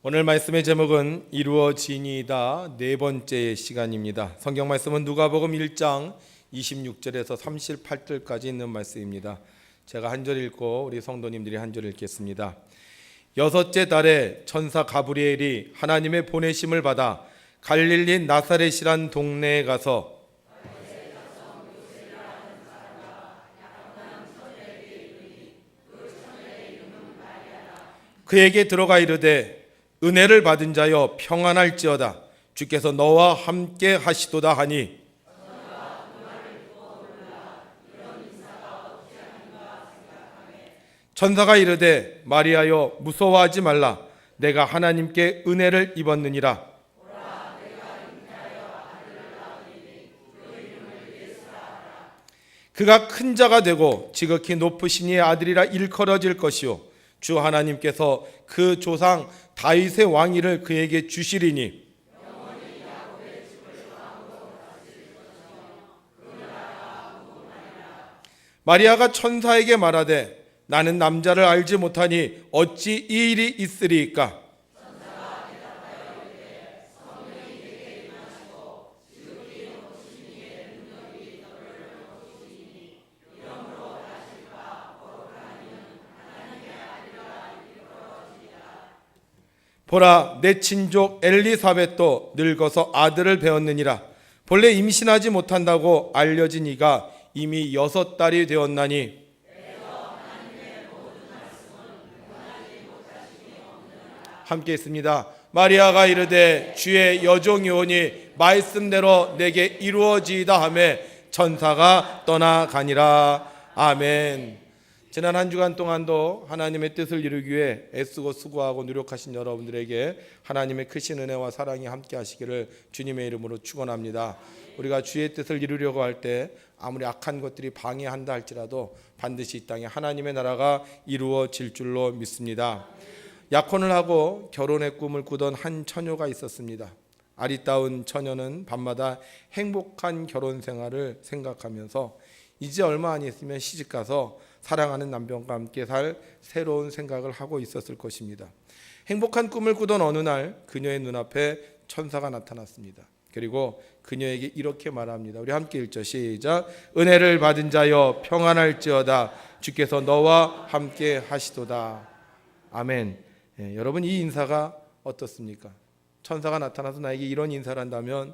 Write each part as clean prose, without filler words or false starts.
오늘 말씀의 제목은 이루어지니이다 네 번째 시간입니다. 성경 말씀은 누가복음 1장 26절에서 38절까지 있는 말씀입니다. 제가 한 절 읽고 우리 성도님들이 한 절 읽겠습니다. 여섯째 달에 천사 가브리엘이 하나님의 보내심을 받아 갈릴리 나사렛이란 동네에 가서 그에게 들어가 이르되 은혜를 받은 자여 평안할지어다 주께서 너와 함께 하시도다 하니 천사가 이르되 마리아여 무서워하지 말라 내가 하나님께 은혜를 입었느니라. 그가 큰 자가 되고 지극히 높으신 이의 아들이라 일컬어질 것이요 주 하나님께서 그 조상 다윗의 왕위를 그에게 주시리니 마리아가 천사에게 말하되 나는 남자를 알지 못하니 어찌 이 일이 있으리이까. 보라 내 친족 엘리사벳도 늙어서 아들을 배었느니라. 본래 임신하지 못한다고 알려진 이가 이미 6달이 되었나니 함께 있습니다. 마리아가 이르되 주의 여종이 오니 말씀대로 내게 이루어지이다 하며 천사가 떠나가니라. 아멘. 지난 한 주간 동안도 하나님의 뜻을 이루기 위해 애쓰고 수고하고 노력하신 여러분들에게 하나님의 크신 은혜와 사랑이 함께 하시기를 주님의 이름으로 축원합니다. 우리가 주의 뜻을 이루려고 할 때 아무리 악한 것들이 방해한다 할지라도 반드시 이 땅에 하나님의 나라가 이루어질 줄로 믿습니다. 약혼을 하고 결혼의 꿈을 꾸던 한 처녀가 있었습니다. 아리따운 처녀는 밤마다 행복한 결혼 생활을 생각하면서 이제 얼마 안 있으면 시집가서 사랑하는 남편과 함께 살 새로운 생각을 하고 있었을 것입니다. 행복한 꿈을 꾸던 어느 날 그녀의 눈앞에 천사가 나타났습니다. 그리고 그녀에게 이렇게 말합니다. 우리 함께 읽죠. 시작. 은혜를 받은 자여 평안할지어다 주께서 너와 함께 하시도다. 아멘. 여러분 이 인사가 어떻습니까? 천사가 나타나서 나에게 이런 인사를 한다면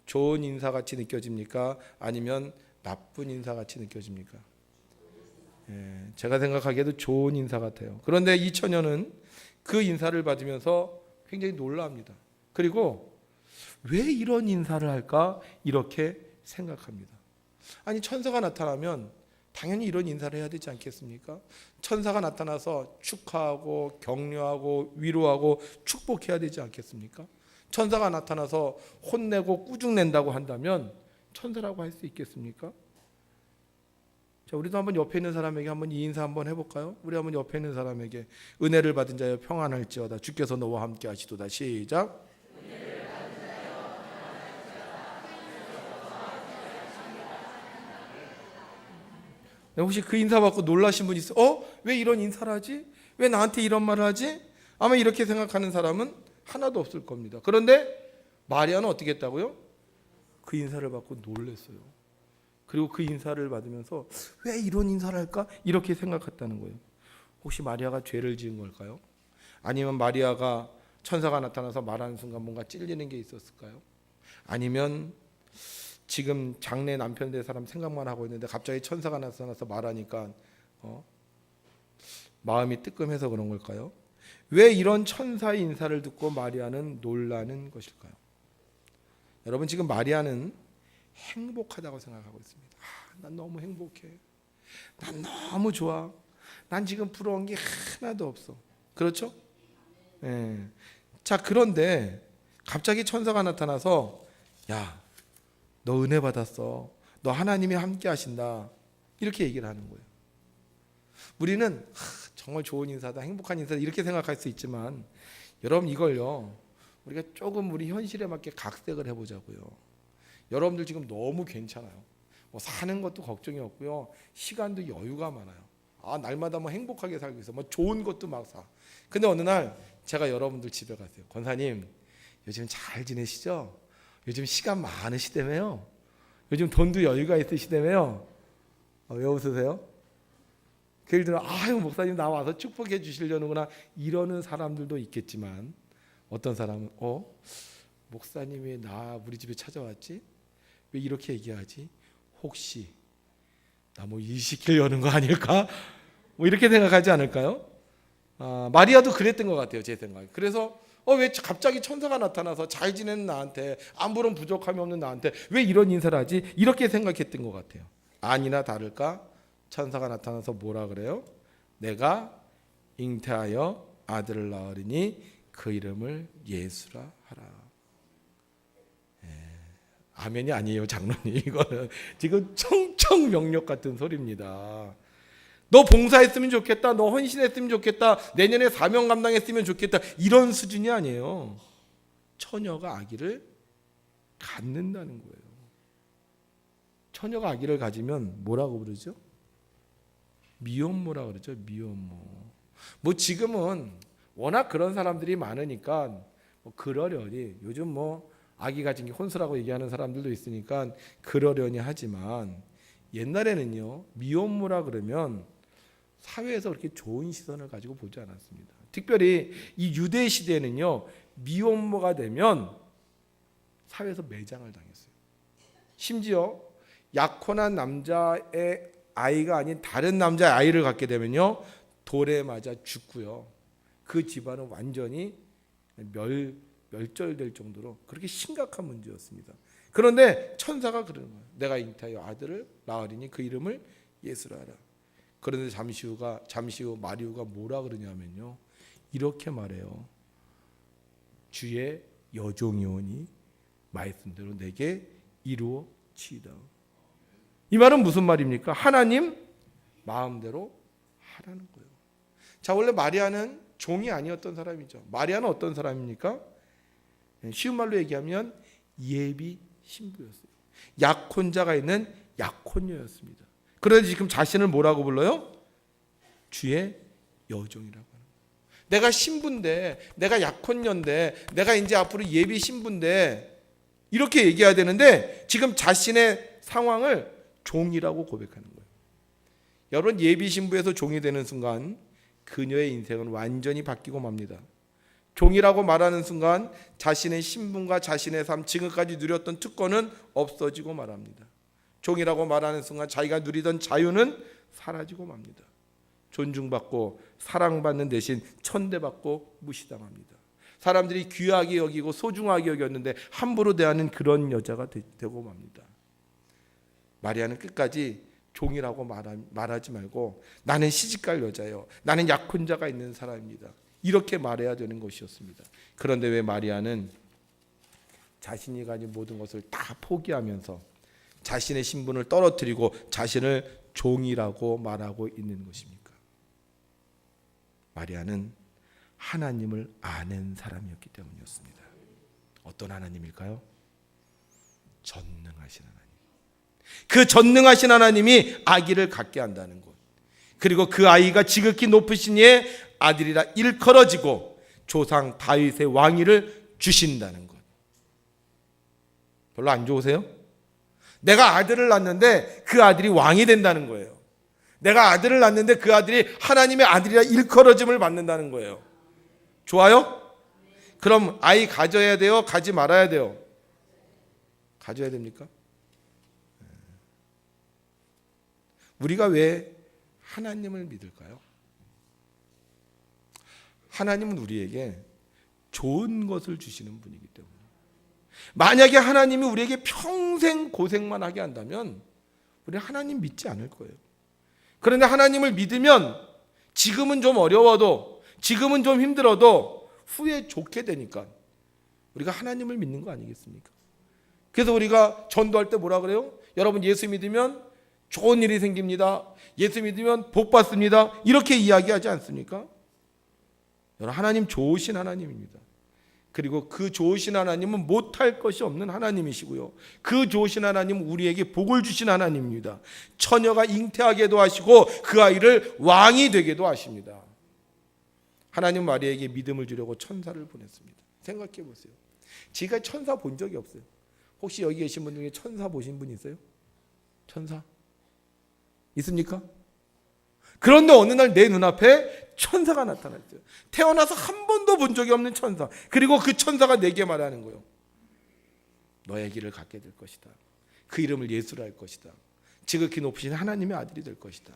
좋은 인사같이 느껴집니까? 아니면 나쁜 인사같이 느껴집니까? 제가 생각하기에도 좋은 인사 같아요. 그런데 이 처녀는 그 인사를 받으면서 굉장히 놀랍니다. 그리고 왜 이런 인사를 할까? 이렇게 생각합니다. 아니 천사가 나타나면 당연히 이런 인사를 해야 되지 않겠습니까? 천사가 나타나서 축하하고 격려하고 위로하고 축복해야 되지 않겠습니까? 천사가 나타나서 혼내고 꾸중낸다고 한다면 천사라고 할 수 있겠습니까? 자, 우리도 한번 옆에 있는 사람에게 한번 이 인사 한번 해볼까요? 우리 한번 옆에 있는 사람에게 은혜를 받은 자여 평안할지어다 주께서 너와 함께 하시도다. 시작. 혹시 그 인사 받고 놀라신 분 있어요? 왜 이런 인사를 하지? 왜 나한테 이런 말을 하지? 아마 이렇게 생각하는 사람은 하나도 없을 겁니다. 그런데 마리아는 어떻게 했다고요? 그 인사를 받고 놀랐어요. 그리고 그 인사를 받으면서 왜 이런 인사를 할까? 이렇게 생각했다는 거예요. 혹시 마리아가 죄를 지은 걸까요? 아니면 마리아가 천사가 나타나서 말하는 순간 뭔가 찔리는 게 있었을까요? 아니면 지금 장래 남편 될 사람 생각만 하고 있는데 갑자기 천사가 나타나서 말하니까 마음이 뜨끔해서 그런 걸까요? 왜 이런 천사의 인사를 듣고 마리아는 놀라는 것일까요? 여러분 지금 마리아는 행복하다고 생각하고 있습니다. 난 너무 행복해. 난 너무 좋아. 난 지금 부러운 게 하나도 없어. 그렇죠? 네. 자 그런데 갑자기 천사가 나타나서 야, 너 은혜 받았어. 너 하나님이 함께 하신다. 이렇게 얘기를 하는 거예요. 우리는 정말 좋은 인사다, 행복한 인사다 이렇게 생각할 수 있지만 여러분 이걸요. 우리가 조금 우리 현실에 맞게 각색을 해보자고요. 여러분들 지금 너무 괜찮아요. 뭐 사는 것도 걱정이 없고요. 시간도 여유가 많아요. 날마다 뭐 행복하게 살고 있어. 뭐 좋은 것도 막 사. 근데 어느 날 제가 여러분들 집에 갔어요. 권사님, 요즘 잘 지내시죠? 요즘 시간 많으시다며요? 요즘 돈도 여유가 있으시다며요? 왜 웃으세요? 그 일들은 아유 목사님 나 와서 축복해 주시려는구나 이러는 사람들도 있겠지만, 어떤 사람은 목사님이 나 우리 집에 찾아왔지? 왜 이렇게 얘기하지? 혹시 나 뭐 일 시키려는 거 아닐까? 뭐 이렇게 생각하지 않을까요? 마리아도 그랬던 것 같아요, 제 생각에. 그래서 왜 갑자기 천사가 나타나서 잘 지내는 나한테, 아무런 부족함이 없는 나한테 왜 이런 인사를 하지? 이렇게 생각했던 것 같아요. 아니나 다를까 천사가 나타나서 뭐라 그래요? 내가 잉태하여 아들을 낳으리니 그 이름을 예수라 하라. 아멘이 아니에요, 장로님. 이거는 지금 청청명력 같은 소리입니다. 너 봉사했으면 좋겠다, 너 헌신했으면 좋겠다, 내년에 사명 감당했으면 좋겠다, 이런 수준이 아니에요. 처녀가 아기를 갖는다는 거예요. 처녀가 아기를 가지면 뭐라고 부르죠? 미혼모라 그러죠. 미혼모. 뭐 지금은 워낙 그런 사람들이 많으니까 뭐 그러려니, 요즘 뭐 아기 가진 게 혼수라고 얘기하는 사람들도 있으니까 그러려니 하지만, 옛날에는요 미혼모라 그러면 사회에서 그렇게 좋은 시선을 가지고 보지 않았습니다. 특별히 이 유대 시대에는요 미혼모가 되면 사회에서 매장을 당했어요. 심지어 약혼한 남자의 아이가 아닌 다른 남자의 아이를 갖게 되면요 돌에 맞아 죽고요, 그 집안은 완전히 멸절될 정도로 그렇게 심각한 문제였습니다. 그런데 천사가 그러는 거예요. 내가 잉태하여 아들을 낳으리니 그 이름을 예수라 하라. 그런데 잠시 후 마리아가 뭐라 그러냐면요, 이렇게 말해요. 주의 여종이오니 말씀대로 내게 이루어지이다. 이 말은 무슨 말입니까? 하나님 마음대로 하라는 거예요. 자, 원래 마리아는 종이 아니었던 사람이죠. 마리아는 어떤 사람입니까? 쉬운 말로 얘기하면 예비 신부였어요. 약혼자가 있는 약혼녀였습니다. 그런데 지금 자신을 뭐라고 불러요? 주의 여종이라고 하는 거예요. 내가 신부인데, 내가 약혼녀인데, 내가 이제 앞으로 예비 신부인데, 이렇게 얘기해야 되는데 지금 자신의 상황을 종이라고 고백하는 거예요. 여러분, 예비 신부에서 종이 되는 순간 그녀의 인생은 완전히 바뀌고 맙니다. 종이라고 말하는 순간 자신의 신분과 자신의 삶, 지금까지 누렸던 특권은 없어지고 말합니다. 종이라고 말하는 순간 자기가 누리던 자유는 사라지고 맙니다. 존중받고 사랑받는 대신 천대받고 무시당합니다. 사람들이 귀하게 여기고 소중하게 여겼는데 함부로 대하는 그런 여자가 되고 맙니다. 마리아는 끝까지 종이라고 말하지 말고 나는 시집갈 여자예요, 나는 약혼자가 있는 사람입니다, 이렇게 말해야 되는 것이었습니다. 그런데 왜 마리아는 자신이 가진 모든 것을 다 포기하면서 자신의 신분을 떨어뜨리고 자신을 종이라고 말하고 있는 것입니까? 마리아는 하나님을 아는 사람이었기 때문이었습니다. 어떤 하나님일까요? 전능하신 하나님. 그 전능하신 하나님이 아기를 갖게 한다는 것, 그리고 그 아이가 지극히 높으신 이의 아들이라 일컬어지고 조상 다윗의 왕위를 주신다는 것. 별로 안 좋으세요? 내가 아들을 낳는데 그 아들이 왕이 된다는 거예요. 내가 아들을 낳는데 그 아들이 하나님의 아들이라 일컬어짐을 받는다는 거예요. 좋아요? 그럼 아이 가져야 돼요? 가지 말아야 돼요? 가져야 됩니까? 우리가 왜 하나님을 믿을까요? 하나님은 우리에게 좋은 것을 주시는 분이기 때문에, 만약에 하나님이 우리에게 평생 고생만 하게 한다면 우리는 하나님 믿지 않을 거예요. 그런데 하나님을 믿으면 지금은 좀 어려워도, 지금은 좀 힘들어도 후에 좋게 되니까 우리가 하나님을 믿는 거 아니겠습니까? 그래서 우리가 전도할 때 뭐라 그래요? 여러분, 예수 믿으면 좋은 일이 생깁니다, 예수 믿으면 복 받습니다, 이렇게 이야기하지 않습니까? 여러분, 하나님 좋으신 하나님입니다. 그리고 그 좋으신 하나님은 못할 것이 없는 하나님이시고요, 그 좋으신 하나님은 우리에게 복을 주신 하나님입니다. 처녀가 잉태하게도 하시고 그 아이를 왕이 되게도 하십니다. 하나님 마리아에게 믿음을 주려고 천사를 보냈습니다. 생각해 보세요. 지가 천사 본 적이 없어요. 혹시 여기 계신 분 중에 천사 보신 분 있어요? 천사? 있습니까? 그런데 어느 날 내 눈앞에 천사가 나타났어요. 태어나서 한 번도 본 적이 없는 천사. 그리고 그 천사가 내게 말하는 거예요. 너의 아기를 갖게 될 것이다. 그 이름을 예수라 할 것이다. 지극히 높으신 하나님의 아들이 될 것이다.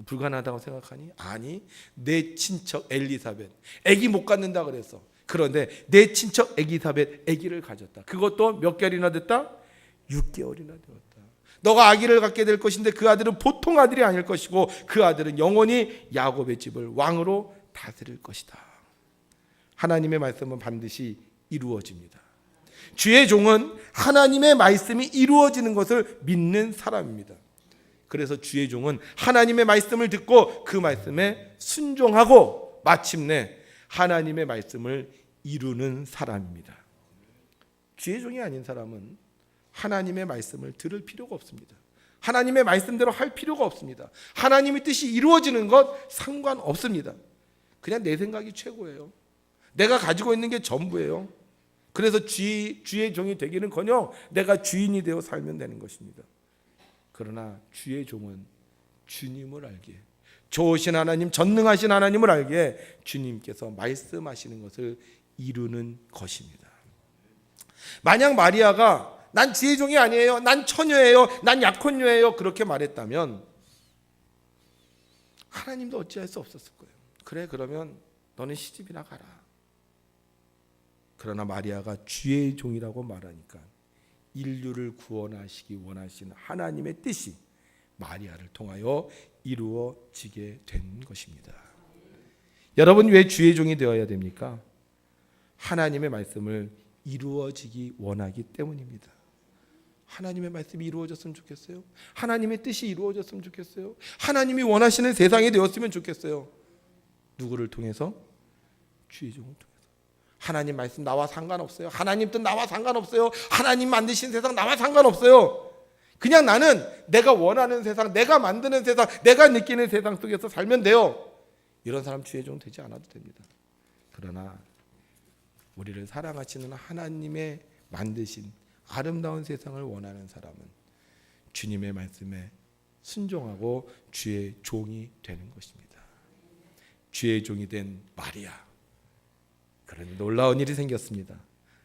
불가능하다고 생각하니? 아니, 내 친척 엘리사벳 아기 못 갖는다 그랬어. 그런데 내 친척 엘리사벳 아기를 가졌다. 그것도 몇 개월이나 됐다? 6개월이나 되었다. 너가 아기를 갖게 될 것인데 그 아들은 보통 아들이 아닐 것이고 그 아들은 영원히 야곱의 집을 왕으로 다스릴 것이다. 하나님의 말씀은 반드시 이루어집니다. 주의 종은 하나님의 말씀이 이루어지는 것을 믿는 사람입니다. 그래서 주의 종은 하나님의 말씀을 듣고 그 말씀에 순종하고 마침내 하나님의 말씀을 이루는 사람입니다. 주의 종이 아닌 사람은 하나님의 말씀을 들을 필요가 없습니다. 하나님의 말씀대로 할 필요가 없습니다. 하나님의 뜻이 이루어지는 것 상관없습니다. 그냥 내 생각이 최고예요. 내가 가지고 있는 게 전부예요. 그래서 주의 종이 되기는커녕 내가 주인이 되어 살면 되는 것입니다. 그러나 주의 종은 주님을 알기에, 좋으신 하나님, 전능하신 하나님을 알기에 주님께서 말씀하시는 것을 이루는 것입니다. 만약 마리아가 난 주의 종이 아니에요, 난 처녀예요, 난 약혼녀예요 그렇게 말했다면 하나님도 어찌할 수 없었을 거예요. 그래, 그러면 너는 시집이나 가라. 그러나 마리아가 주의 종이라고 말하니까 인류를 구원하시기 원하시는 하나님의 뜻이 마리아를 통하여 이루어지게 된 것입니다. 여러분, 왜 주의 종이 되어야 됩니까? 하나님의 말씀을 이루어지기 원하기 때문입니다. 하나님의 말씀이 이루어졌으면 좋겠어요. 하나님의 뜻이 이루어졌으면 좋겠어요. 하나님이 원하시는 세상이 되었으면 좋겠어요. 누구를 통해서? 주의 종을 통해서. 하나님 말씀 나와 상관없어요. 하나님 뜻 나와 상관없어요. 하나님 만드신 세상 나와 상관없어요. 그냥 나는 내가 원하는 세상, 내가 만드는 세상, 내가 느끼는 세상 속에서 살면 돼요. 이런 사람 주의 종 되지 않아도 됩니다. 그러나 우리를 사랑하시는 하나님의 만드신 아름다운 세상을 원하는 사람은 주님의 말씀에 순종하고 주의 종이 되는 것입니다. 주의 종이 된 마리아. 그런데 놀라운 일이 생겼습니다.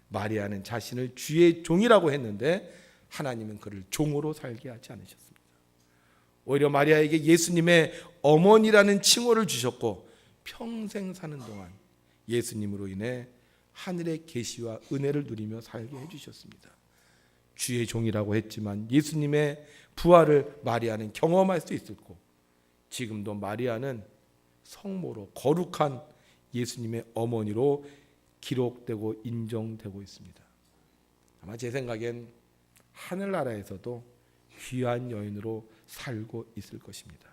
마리아는 자신을 주의 종이라고 했는데 하나님은 그를 종으로 살게 하지 않으셨습니다. 오히려 마리아에게 예수님의 어머니라는 칭호를 주셨고 평생 사는 동안 예수님으로 인해 하늘의 계시와 은혜를 누리며 살게 해주셨습니다. 주의 종이라고 했지만 예수님의 부활을 마리아는 경험할 수 있었고 지금도 마리아는 성모로 거룩한 예수님의 어머니로 기록되고 인정되고 있습니다. 아마 제 생각엔 하늘나라에서도 귀한 여인으로 살고 있을 것입니다.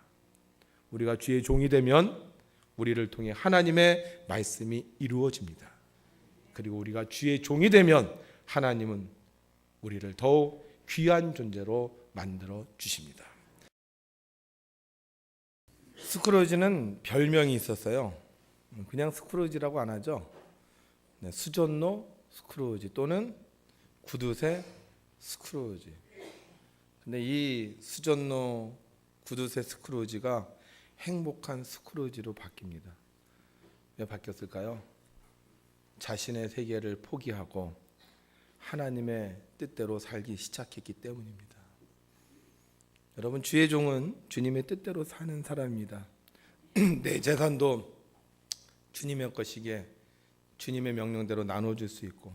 우리가 주의 종이 되면 우리를 통해 하나님의 말씀이 이루어집니다. 그리고 우리가 주의 종이 되면 하나님은 우리를 더욱 귀한 존재로 만들어 주십니다. 스크루지는 별명이 있었어요. 그냥 스크루지라고 안 하죠. 수전노 스크루지 또는 구두쇠 스크루지. 근데 이 수전노 구두쇠 스크루지가 행복한 스크루지로 바뀝니다. 왜 바뀌었을까요? 자신의 세계를 포기하고 하나님의 뜻대로 살기 시작했기 때문입니다. 여러분, 주의 종은 주님의 뜻대로 사는 사람입니다. 내 재산도 주님의 것이기에 주님의 명령대로 나눠줄 수 있고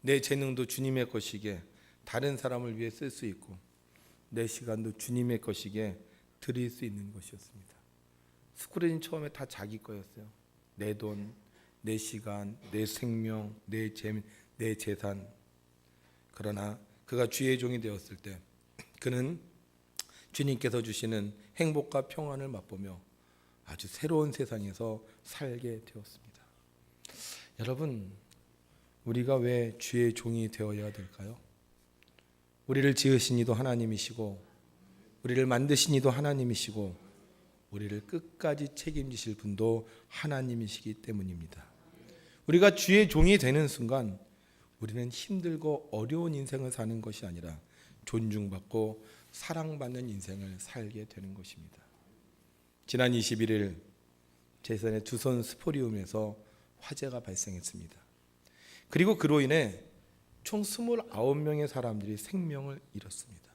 내 재능도 주님의 것이기에 다른 사람을 위해 쓸 수 있고 내 시간도 주님의 것이기에 드릴 수 있는 것이었습니다. 스크루지는 처음에 다 자기 거였어요. 내 돈, 내 시간, 내 생명, 내 재산. 그러나 그가 주의 종이 되었을 때 그는 주님께서 주시는 행복과 평안을 맛보며 아주 새로운 세상에서 살게 되었습니다. 여러분, 우리가 왜 주의 종이 되어야 될까요? 우리를 지으신 이도 하나님이시고 우리를 만드신 이도 하나님이시고 우리를 끝까지 책임지실 분도 하나님이시기 때문입니다. 우리가 주의 종이 되는 순간 우리는 힘들고 어려운 인생을 사는 것이 아니라 존중받고 사랑받는 인생을 살게 되는 것입니다. 지난 21일 제선의 두손 스포리움에서 화재가 발생했습니다. 그리고 그로 인해 총 29명의 사람들이 생명을 잃었습니다.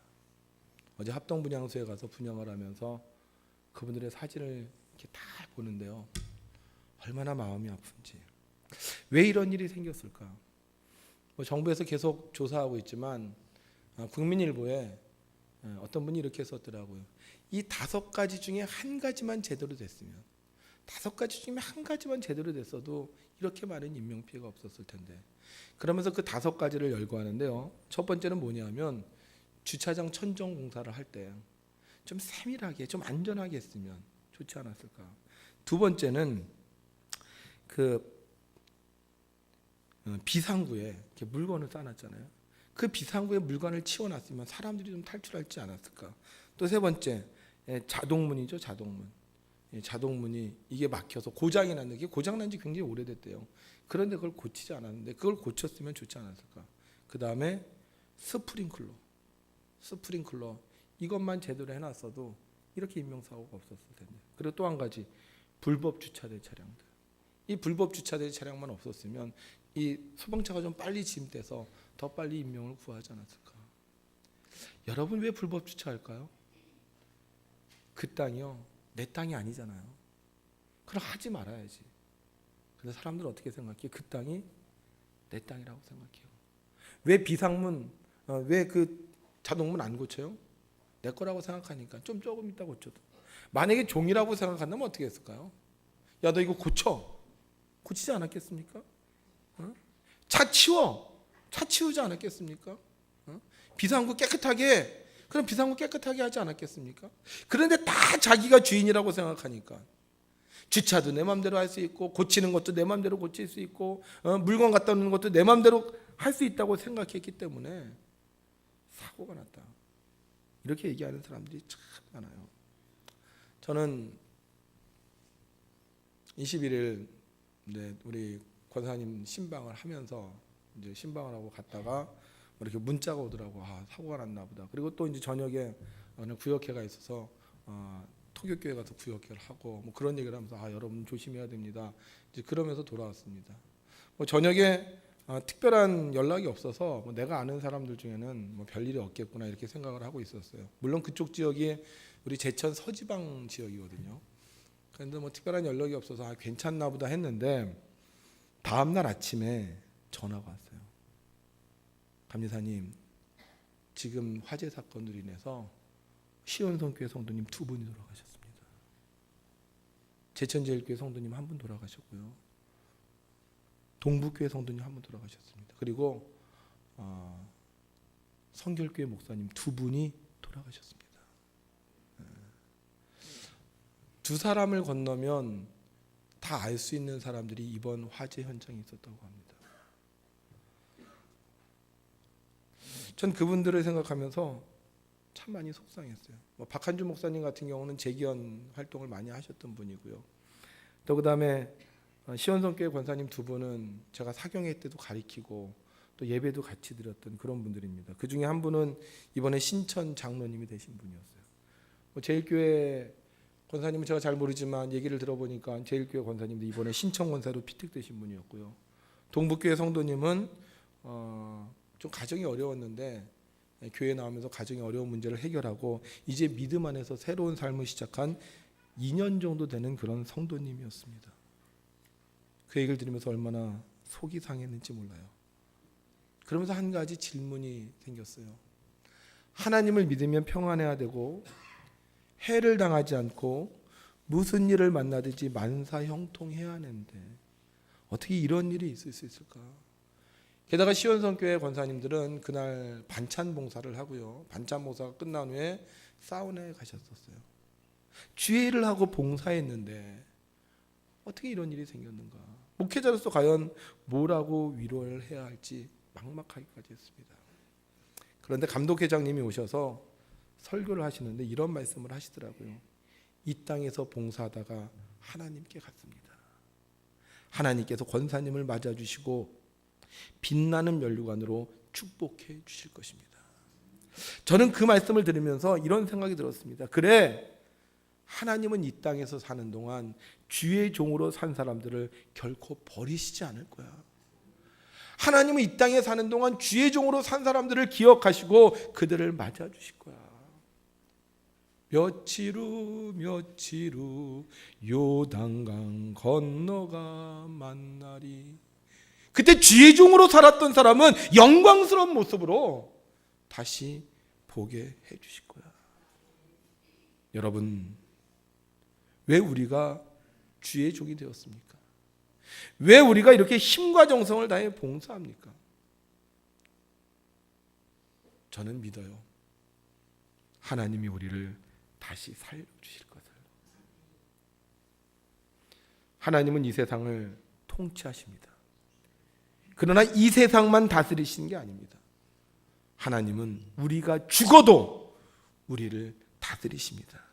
어제 합동분향소에 가서 분향을 하면서 그분들의 사진을 이렇게 다 보는데요, 얼마나 마음이 아픈지. 왜 이런 일이 생겼을까? 정부에서 계속 조사하고 있지만 국민일보에 어떤 분이 이렇게 썼더라고요. 이 5가지 중에 한 가지만 제대로 됐으면, 5가지 중에 한 가지만 제대로 됐어도 이렇게 많은 인명피해가 없었을 텐데. 그러면서 그 5가지를 열거하는데요, 첫 번째는 뭐냐면 주차장 천정 공사를 할 때 좀 세밀하게, 좀 안전하게 했으면 좋지 않았을까. 두 번째는 그 비상구에 이렇게 물건을 쌓아놨잖아요. 그 비상구에 물건을 치워놨으면 사람들이 좀 탈출하지 않았을까. 또 세 번째, 자동문이죠. 자동문. 자동문이 이게 막혀서 고장이 났는데, 이게 고장난 지 굉장히 오래됐대요. 그런데 그걸 고치지 않았는데 그걸 고쳤으면 좋지 않았을까. 그 다음에 스프링클러 이것만 제대로 해놨어도 이렇게 인명사고가 없었을 텐데. 그리고 또 한 가지, 불법 주차된 차량들. 이 불법 주차된 차량만 없었으면 이 소방차가 좀 빨리 진입돼서 더 빨리 인명을 구하지 않았을까. 여러분, 왜 불법 주차할까요? 그 땅이요, 내 땅이 아니잖아요. 그럼 하지 말아야지. 근데 사람들은 어떻게 생각해? 그 땅이 내 땅이라고 생각해요. 왜 비상문, 왜 그 자동문 안 고쳐요? 내 거라고 생각하니까 좀 조금 있다 고쳐도. 만약에 종이라고 생각한다면 어떻게 했을까요? 야, 너 이거 고쳐. 고치지 않았겠습니까? 차 치우지 않았겠습니까? 비상구 깨끗하게, 그럼 비상구 깨끗하게 하지 않았겠습니까? 그런데 다 자기가 주인이라고 생각하니까 주차도 내 맘대로 할 수 있고, 고치는 것도 내 맘대로 고칠 수 있고, 물건 갖다 놓는 것도 내 맘대로 할 수 있다고 생각했기 때문에 사고가 났다. 이렇게 얘기하는 사람들이 참 많아요. 저는 21일 우리 권사님 신방을 하면서 이제 신방을 하고 갔다가 이렇게 문자가 오더라고. 사고가 났나 보다. 그리고 또 이제 저녁에 어느 구역회가 있어서 토교교회 가서 구역회를 하고 그런 얘기를 하면서 여러분 조심해야 됩니다. 이제 그러면서 돌아왔습니다. 저녁에 특별한 연락이 없어서 내가 아는 사람들 중에는 별일이 없겠구나 이렇게 생각을 하고 있었어요. 물론 그쪽 지역이 우리 제천 서지방 지역이거든요. 그런데 특별한 연락이 없어서 괜찮나 보다 했는데, 다음 날 아침에 전화가 왔어요. 감리사님, 지금 화재 사건으로 인해서 시온성교회 성도님 2분이 돌아가셨습니다. 제천제일교회 성도님 1분 돌아가셨고요. 동북교회 성도님 1분 돌아가셨습니다. 그리고 성결교회 목사님 2분이 돌아가셨습니다. 두 사람을 건너면 다 알 수 있는 사람들이 이번 화재 현장에 있었다고 합니다. 전 그분들을 생각하면서 참 많이 속상했어요. 박한주 목사님 같은 경우는 재기원 활동을 많이 하셨던 분이고요. 또 그다음에 시온성교회 권사님 2분은 제가 사경회 때도 가르치고 또 예배도 같이 드렸던 그런 분들입니다. 그 중에 한 분은 이번에 신천 장로님이 되신 분이었어요. 제일교회 권사님은 제가 잘 모르지만 얘기를 들어보니까 제일교회 권사님도 이번에 신천 권사로 피택되신 분이었고요. 동북교회 성도님은 좀 가정이 어려웠는데 교회 나오면서 가정의 어려운 문제를 해결하고 이제 믿음 안에서 새로운 삶을 시작한 2년 정도 되는 그런 성도님이었습니다. 그 얘기를 들으면서 얼마나 속이 상했는지 몰라요. 그러면서 한 가지 질문이 생겼어요. 하나님을 믿으면 평안해야 되고 해를 당하지 않고 무슨 일을 만나든지 만사형통해야 하는데 어떻게 이런 일이 있을 수 있을까? 게다가 시온성교회 권사님들은 그날 반찬 봉사를 하고요. 반찬 봉사가 끝난 후에 사우나에 가셨었어요. 주일을 하고 봉사했는데 어떻게 이런 일이 생겼는가? 목회자로서 과연 뭐라고 위로를 해야 할지 막막하기까지 했습니다. 그런데 감독회장님이 오셔서 설교를 하시는데 이런 말씀을 하시더라고요. 이 땅에서 봉사하다가 하나님께 갔습니다. 하나님께서 권사님을 맞아주시고 빛나는 면류관으로 축복해 주실 것입니다. 저는 그 말씀을 들으면서 이런 생각이 들었습니다. 그래, 하나님은 이 땅에서 사는 동안 주의 종으로 산 사람들을 결코 버리시지 않을 거야. 하나님은 이 땅에 사는 동안 주의 종으로 산 사람들을 기억하시고 그들을 맞아주실 거야. 며칠 후 요단강 건너가 만나리. 그때 주의 종으로 살았던 사람은 영광스러운 모습으로 다시 보게 해주실 거야. 여러분, 왜 우리가 주의 종이 되었습니까? 왜 우리가 이렇게 힘과 정성을 다해 봉사합니까? 저는 믿어요. 하나님이 우리를 다시 살려주실 것을. 하나님은 이 세상을 통치하십니다. 그러나 이 세상만 다스리시는 게 아닙니다. 하나님은 우리가 죽어도 우리를 다스리십니다.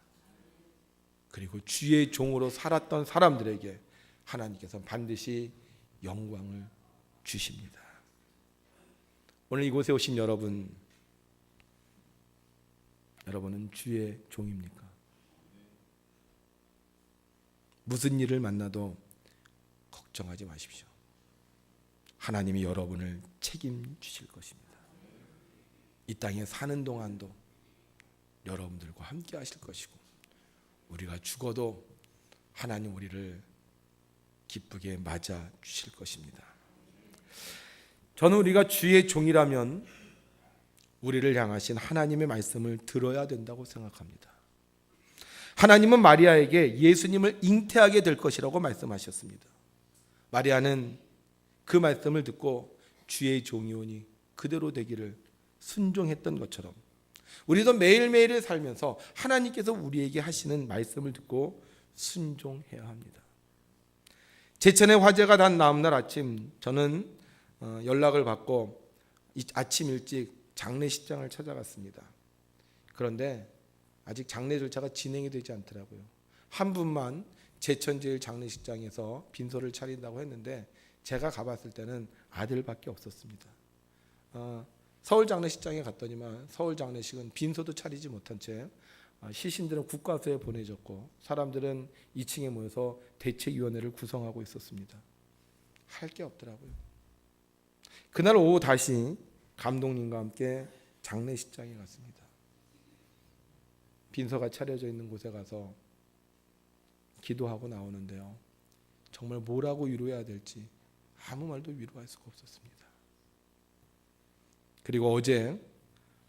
그리고 주의 종으로 살았던 사람들에게 하나님께서 반드시 영광을 주십니다. 오늘 이곳에 오신 여러분은 주의 종입니까? 무슨 일을 만나도 걱정하지 마십시오. 하나님이 여러분을 책임지실 것입니다. 이 땅에 사는 동안도 여러분들과 함께 하실 것이고, 우리가 죽어도 하나님 우리를 기쁘게 맞아 주실 것입니다. 저는 우리가 주의 종이라면 우리를 향하신 하나님의 말씀을 들어야 된다고 생각합니다. 하나님은 마리아에게 예수님을 잉태하게 될 것이라고 말씀하셨습니다. 마리아는 그 말씀을 듣고 주의 종이오니 그대로 되기를 순종했던 것처럼 우리도 매일매일을 살면서 하나님께서 우리에게 하시는 말씀을 듣고 순종해야 합니다. 제천에 화재가 난 다음날 아침 저는 연락을 받고 아침 일찍 장례식장을 찾아갔습니다. 그런데 아직 장례 절차가 진행이 되지 않더라고요. 한 분만 제천제일 장례식장에서 빈소를 차린다고 했는데 제가 가봤을 때는 아들밖에 없었습니다. 서울 장례식장에 갔더니만 서울 장례식은 빈소도 차리지 못한 채 시신들은 국과수에 보내졌고 사람들은 2층에 모여서 대책위원회를 구성하고 있었습니다. 할 게 없더라고요. 그날 오후 다시 감독님과 함께 장례식장에 갔습니다. 빈소가 차려져 있는 곳에 가서 기도하고 나오는데요. 정말 뭐라고 위로해야 될지 아무 말도 위로할 수가 없었습니다. 그리고 어제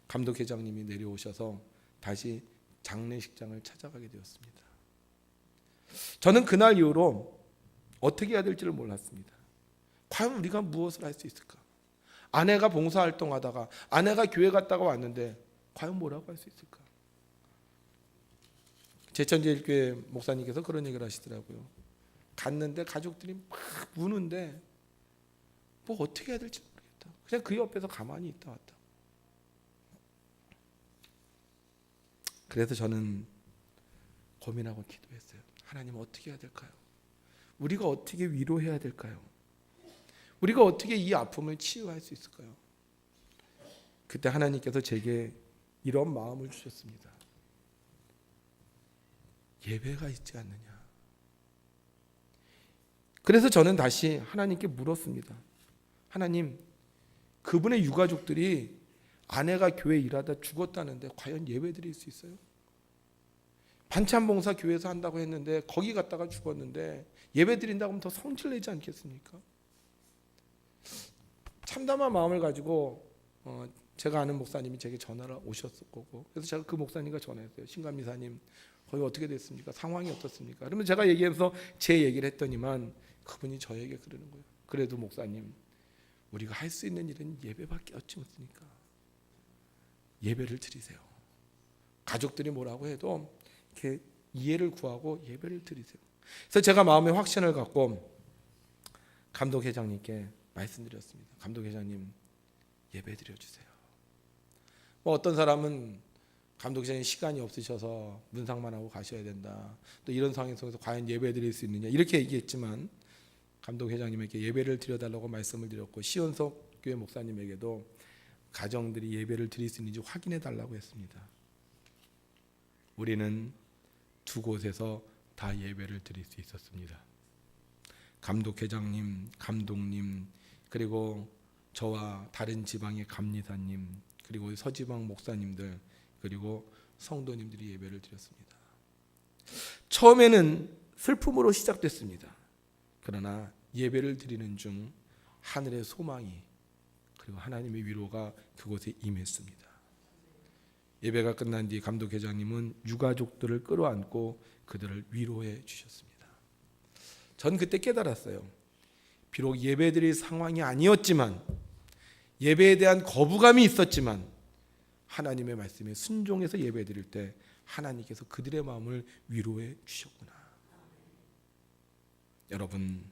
감독회장님이 내려오셔서 다시 장례식장을 찾아가게 되었습니다. 저는 그날 이후로 어떻게 해야 될지를 몰랐습니다. 과연 우리가 무엇을 할 수 있을까? 아내가 봉사활동하다가 아내가 교회 갔다가 왔는데 과연 뭐라고 할 수 있을까? 제천제일교회 목사님께서 그런 얘기를 하시더라고요. 갔는데 가족들이 막 우는데 뭐 어떻게 해야 될지 모르겠다. 그냥 그 옆에서 가만히 있다 왔다. 그래서 저는 고민하고 기도했어요. 하나님 어떻게 해야 될까요? 우리가 어떻게 위로해야 될까요? 우리가 어떻게 이 아픔을 치유할 수 있을까요? 그때 하나님께서 제게 이런 마음을 주셨습니다. 예배가 있지 않느냐. 그래서 저는 다시 하나님께 물었습니다. 하나님, 그분의 유가족들이 아내가 교회 일하다 죽었다는데 과연 예배 드릴 수 있어요? 반찬 봉사 교회에서 한다고 했는데 거기 갔다가 죽었는데 예배 드린다고 하면 더 성질 내지 않겠습니까? 참담한 마음을 가지고 제가 아는 목사님이 제게 전화를 오셨을 거고, 그래서 제가 그 목사님과 전화했어요. 신감미사님 거기 어떻게 됐습니까? 상황이 어떻습니까? 그러면 제가 얘기해서 제 얘기를 했더니만 그분이 저에게 그러는 거예요. 그래도 목사님, 우리가 할 수 있는 일은 예배밖에 없지 않습니까? 예배를 드리세요. 가족들이 뭐라고 해도 이렇게 이해를 구하고 예배를 드리세요. 그래서 제가 마음에 확신을 갖고 감독회장님께 말씀드렸습니다. 감독회장님, 예배 드려주세요. 뭐 어떤 사람은 감독회장님 시간이 없으셔서 문상만 하고 가셔야 된다. 또 이런 상황 속에서 과연 예배 드릴 수 있느냐 이렇게 얘기했지만 감독회장님에게 예배를 드려달라고 말씀을 드렸고 시온석 교회 목사님에게도 가정들이 예배를 드릴 수 있는지 확인해 달라고 했습니다. 우리는 두 곳에서 다 예배를 드릴 수 있었습니다. 감독회장님, 감독님, 그리고 저와 다른 지방의 감리사님, 그리고 서지방 목사님들, 그리고 성도님들이 예배를 드렸습니다. 처음에는 슬픔으로 시작됐습니다. 그러나 예배를 드리는 중 하늘의 소망이 그리고 하나님의 위로가 그곳에 임했습니다. 예배가 끝난 뒤 감독회장님은 유가족들을 끌어안고 그들을 위로해 주셨습니다. 전 그때 깨달았어요. 비록 예배드릴 상황이 아니었지만, 예배에 대한 거부감이 있었지만 하나님의 말씀에 순종해서 예배드릴 때 하나님께서 그들의 마음을 위로해 주셨구나. 여러분,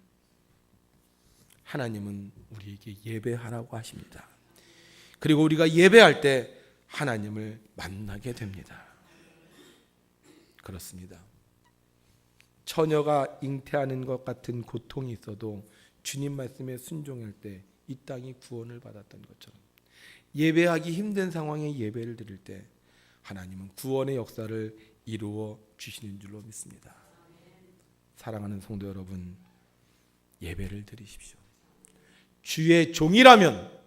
하나님은 우리에게 예배하라고 하십니다. 그리고 우리가 예배할 때 하나님을 만나게 됩니다. 그렇습니다. 처녀가 잉태하는 것 같은 고통이 있어도 주님 말씀에 순종할 때 이 땅이 구원을 받았던 것처럼 예배하기 힘든 상황에 예배를 드릴 때 하나님은 구원의 역사를 이루어 주시는 줄로 믿습니다. 사랑하는 성도 여러분, 예배를 드리십시오. 주의 종이라면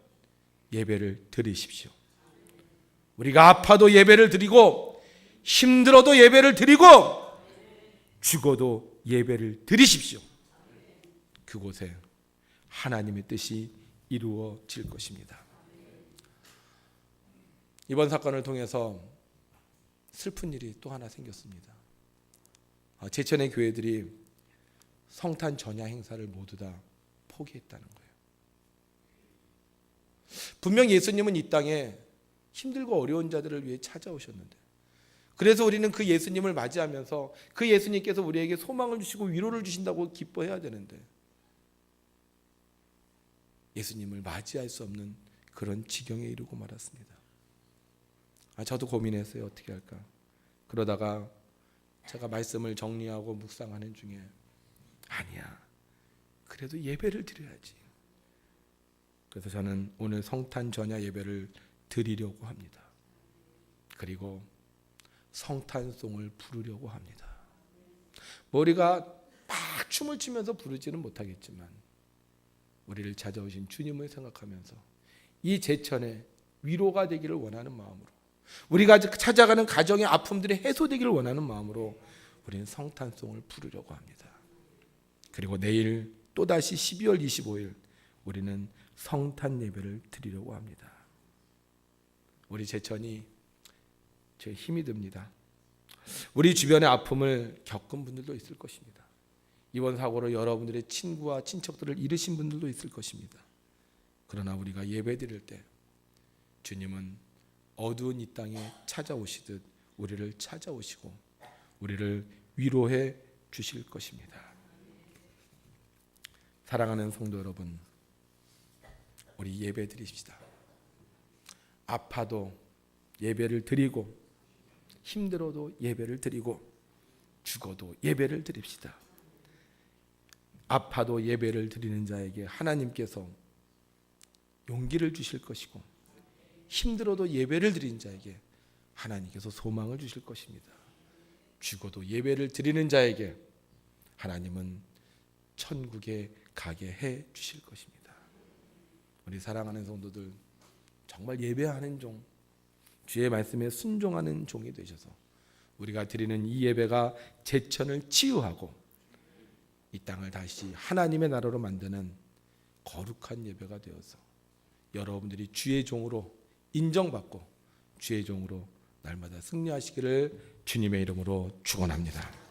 예배를 드리십시오. 우리가 아파도 예배를 드리고 힘들어도 예배를 드리고 죽어도 예배를 드리십시오. 그곳에 하나님의 뜻이 이루어질 것입니다. 이번 사건을 통해서 슬픈 일이 또 하나 생겼습니다. 제천의 교회들이 성탄 전야 행사를 모두 다 포기했다는 거예요. 분명 예수님은 이 땅에 힘들고 어려운 자들을 위해 찾아오셨는데, 그래서 우리는 그 예수님을 맞이하면서 그 예수님께서 우리에게 소망을 주시고 위로를 주신다고 기뻐해야 되는데, 예수님을 맞이할 수 없는 그런 지경에 이르고 말았습니다. 저도 고민했어요. 어떻게 할까. 그러다가 제가 말씀을 정리하고 묵상하는 중에 아니야, 그래도 예배를 드려야지. 그래서 저는 오늘 성탄 전야 예배를 드리려고 합니다. 그리고 성탄송을 부르려고 합니다. 우리가 막 춤을 추면서 부르지는 못하겠지만 우리를 찾아오신 주님을 생각하면서 이 제천에 위로가 되기를 원하는 마음으로, 우리가 찾아가는 가정의 아픔들이 해소되기를 원하는 마음으로 우리는 성탄송을 부르려고 합니다. 그리고 내일 또다시 12월 25일 우리는 성탄 예배를 드리려고 합니다. 우리 제천이 제 힘이 듭니다. 우리 주변의 아픔을 겪은 분들도 있을 것입니다. 이번 사고로 여러분들의 친구와 친척들을 잃으신 분들도 있을 것입니다. 그러나 우리가 예배 드릴 때 주님은 어두운 이 땅에 찾아오시듯 우리를 찾아오시고 우리를 위로해 주실 것입니다. 사랑하는 성도 여러분, 우리 예배 드립시다. 아파도 예배를 드리고 힘들어도 예배를 드리고 죽어도 예배를 드립시다. 아파도 예배를 드리는 자에게 하나님께서 용기를 주실 것이고, 힘들어도 예배를 드리는 자에게 하나님께서 소망을 주실 것입니다. 죽어도 예배를 드리는 자에게 하나님은 천국에 가게 해 주실 것입니다. 우리 사랑하는 성도들, 정말 예배하는 종, 주의 말씀에 순종하는 종이 되셔서 우리가 드리는 이 예배가 제천을 치유하고 이 땅을 다시 하나님의 나라로 만드는 거룩한 예배가 되어서 여러분들이 주의 종으로 인정받고 주의 종으로 날마다 승리하시기를 주님의 이름으로 축원합니다.